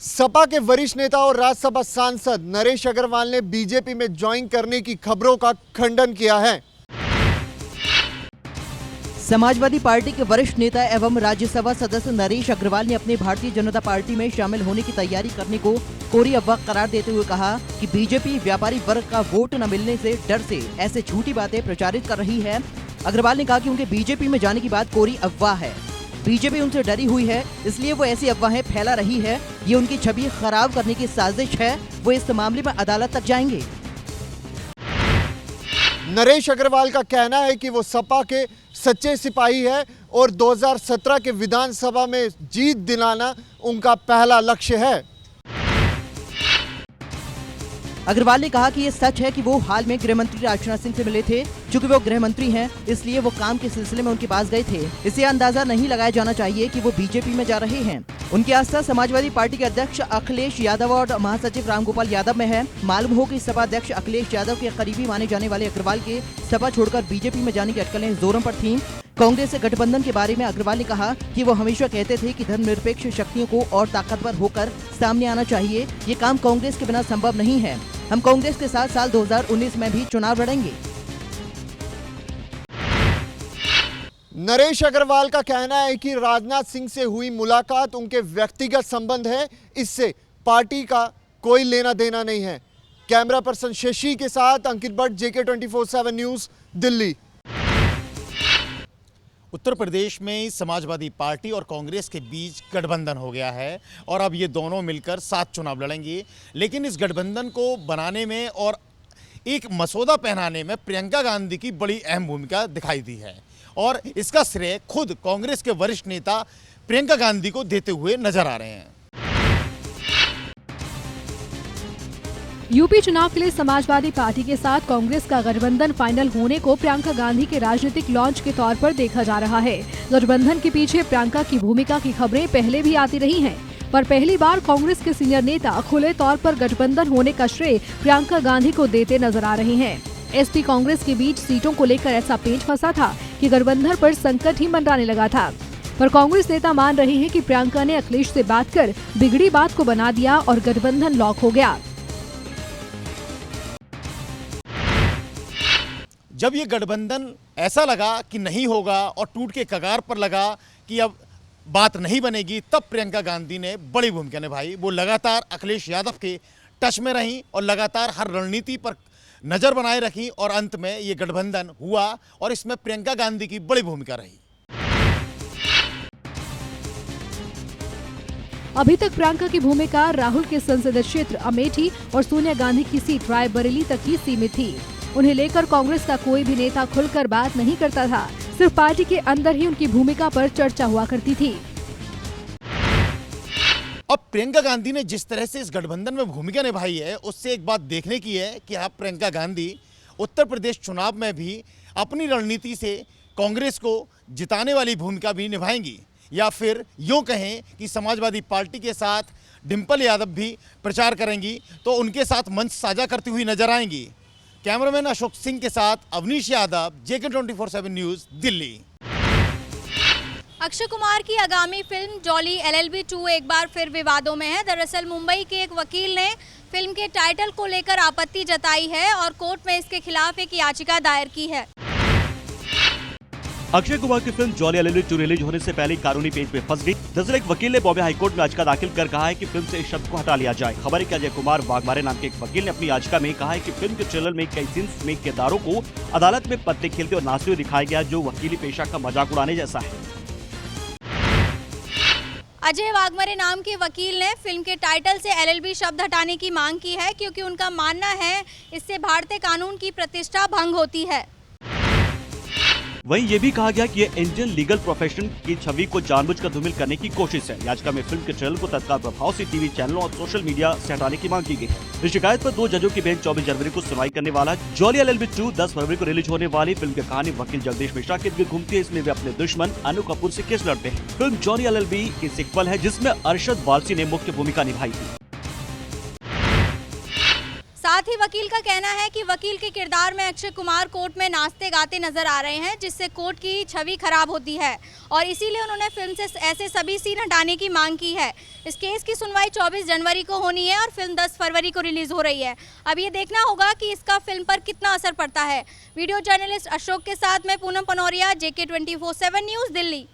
सपा के वरिष्ठ नेता और राज्यसभा सांसद नरेश अग्रवाल ने बीजेपी में ज्वाइन करने की खबरों का खंडन किया है। समाजवादी पार्टी के वरिष्ठ नेता एवं राज्यसभा सदस्य नरेश अग्रवाल ने अपनी भारतीय जनता पार्टी में शामिल होने की तैयारी करने को कोरी अफवाह करार देते हुए कहा कि बीजेपी व्यापारी वर्ग का वोट न मिलने से डर से ऐसे झूठी बातें प्रचारित कर रही है। अग्रवाल ने कहा कि उनके बीजेपी में जाने की बात कोरी अफवाह है। बीजेपी उनसे डरी हुई है, इसलिए वो ऐसी अफवाहें फैला रही है। ये उनकी छवि खराब करने की साजिश है। वो इस मामले में अदालत तक जाएंगे। नरेश अग्रवाल का कहना है कि वो सपा के सच्चे सिपाही है और 2017 के विधानसभा में जीत दिलाना उनका पहला लक्ष्य है। अग्रवाल ने कहा कि ये सच है कि वो हाल में गृह मंत्री राजनाथ सिंह से मिले थे। चूंकि वो गृह मंत्री हैं, इसलिए वो काम के सिलसिले में उनके पास गए थे। इससे अंदाजा नहीं लगाया जाना चाहिए कि वो बीजेपी में जा रहे हैं। उनकी आस्था समाजवादी पार्टी के अध्यक्ष अखिलेश यादव और महासचिव रामगोपाल यादव में है। मालूम हो कि सपा अध्यक्ष अखिलेश यादव के करीबी माने जाने वाले अग्रवाल के सपा छोड़कर बीजेपी में जाने की अटकलें जोरों पर थीं। कांग्रेस से गठबंधन के बारे में अग्रवाल ने कहा कि वो हमेशा कहते थे कि धर्मनिरपेक्ष शक्तियों को और ताकतवर होकर सामने आना चाहिए। ये काम कांग्रेस के बिना संभव नहीं है। हम कांग्रेस के साथ साल 2019 में भी चुनाव लड़ेंगे। नरेश अग्रवाल का कहना है कि राजनाथ सिंह से हुई मुलाकात उनके व्यक्तिगत संबंध है, इससे पार्टी का कोई लेना देना नहीं है। कैमरा पर्सन शशि के साथ अंकित भट्ट, JK 24/7 न्यूज, दिल्ली। उत्तर प्रदेश में समाजवादी पार्टी और कांग्रेस के बीच गठबंधन हो गया है और अब ये दोनों मिलकर साथ चुनाव लड़ेंगे। लेकिन इस गठबंधन को बनाने में और एक मसौदा पहनाने में प्रियंका गांधी की बड़ी अहम भूमिका दिखाई दी है और इसका श्रेय खुद कांग्रेस के वरिष्ठ नेता प्रियंका गांधी को देते हुए नजर आ रहे हैं। यूपी चुनाव के लिए समाजवादी पार्टी के साथ कांग्रेस का गठबंधन फाइनल होने को प्रियंका गांधी के राजनीतिक लॉन्च के तौर पर देखा जा रहा है। गठबंधन के पीछे प्रियंका की भूमिका की खबरें पहले भी आती रही हैं, पर पहली बार कांग्रेस के सीनियर नेता खुले तौर पर गठबंधन होने का श्रेय प्रियंका गांधी को देते नजर आ रहे हैं। एसपी कांग्रेस के बीच सीटों को लेकर ऐसा पेंच फंसा था कि गठबंधन पर संकट ही मंडराने लगा था, पर कांग्रेस नेता मान रहे हैं कि प्रियंका ने अखिलेश से बात कर बिगड़ी बात को बना दिया और गठबंधन लॉक हो गया। जब ये गठबंधन ऐसा लगा कि नहीं होगा और टूट के कगार पर लगा कि अब बात नहीं बनेगी, तब प्रियंका गांधी ने बड़ी भूमिका निभाई। वो लगातार अखिलेश यादव के टच में रहीं और लगातार हर रणनीति पर नजर बनाए रखी और अंत में ये गठबंधन हुआ और इसमें प्रियंका गांधी की बड़ी भूमिका रही। अभी तक प्रियंका की भूमिका राहुल के संसदीय क्षेत्र अमेठी और सोनिया गांधी की सीट रायबरेली तक ही सीमित थी। उन्हें लेकर कांग्रेस का कोई भी नेता खुलकर बात नहीं करता था, सिर्फ पार्टी के अंदर ही उनकी भूमिका पर चर्चा हुआ करती थी। अब प्रियंका गांधी ने जिस तरह से इस गठबंधन में भूमिका निभाई है, उससे एक बात देखने की है कि आप प्रियंका गांधी उत्तर प्रदेश चुनाव में भी अपनी रणनीति से कांग्रेस को जिताने वाली भूमिका भी निभाएंगी, या फिर यूं कहें कि समाजवादी पार्टी के साथ डिंपल यादव भी प्रचार करेंगी तो उनके साथ मंच साझा करती हुई नजर आएंगी। कैमरामैन अशोक सिंह के साथ अवनीश यादव, JK 24/7 न्यूज, दिल्ली। अक्षय कुमार की आगामी फिल्म जॉली LLB 2 एक बार फिर विवादों में है। दरअसल मुंबई के एक वकील ने फिल्म के टाइटल को लेकर आपत्ति जताई है और कोर्ट में इसके खिलाफ एक याचिका दायर की है। अक्षय कुमार की फिल्म जॉली LLB 2 रिलीज होने से पहले कानूनी पेच में फंस गई। दरअसल एक वकील ने बॉम्बे हाईकोर्ट में याचिका दाखिल कर कहा है कि फिल्म से इस शब्द को हटा लिया जाए। खबर है कि अजय कुमार वाघमारे नाम के एक वकील ने अपनी याचिका में कहा है कि फिल्म के ट्रेलर में कई सीन्स में किरदारों को अदालत में पत्ते खेलते और नाचते हुए दिखाया गया, जो वकीली पेशा का मजाक उड़ाने जैसा है। अजय वाघमारे नाम के वकील ने फिल्म के टाइटल से LLB शब्द हटाने की मांग की है, क्योंकि उनका मानना है इससे भारतीय कानून की प्रतिष्ठा भंग होती है। वहीं ये भी कहा गया कि ये इंडियन लीगल प्रोफेशन की छवि को जानबूझकर धूमिल करने की कोशिश है। याचिका में फिल्म के ट्रेलर को तत्काल प्रभाव से टीवी चैनलों और सोशल मीडिया से हटाने की मांग की गई है। इस शिकायत पर 2 जजों की बेंच 24 जनवरी को सुनवाई करने वाला। जॉली LLB 2 10 फरवरी को रिलीज होने वाली फिल्म की कहानी वकील जगदीश मिश्रा के इर्द घूमती है। इसमें वे अपने दुश्मन अनु कपूर से केस लड़ते हैं। फिल्म जॉली LLB की सीक्वल है, जिसमें अरशद वारसी ने मुख्य भूमिका निभाई थी। साथ ही वकील का कहना है कि वकील के किरदार में अक्षय कुमार कोर्ट में नाचते गाते नजर आ रहे हैं, जिससे कोर्ट की छवि खराब होती है और इसीलिए उन्होंने फिल्म से ऐसे सभी सीन हटाने की मांग की है। इस केस की सुनवाई 24 जनवरी को होनी है और फिल्म 10 फरवरी को रिलीज हो रही है। अब ये देखना होगा कि इसका फिल्म पर कितना असर पड़ता है। वीडियो जर्नलिस्ट अशोक के साथ मैं पूनम पनौरिया, JK 24/7 न्यूज़, दिल्ली।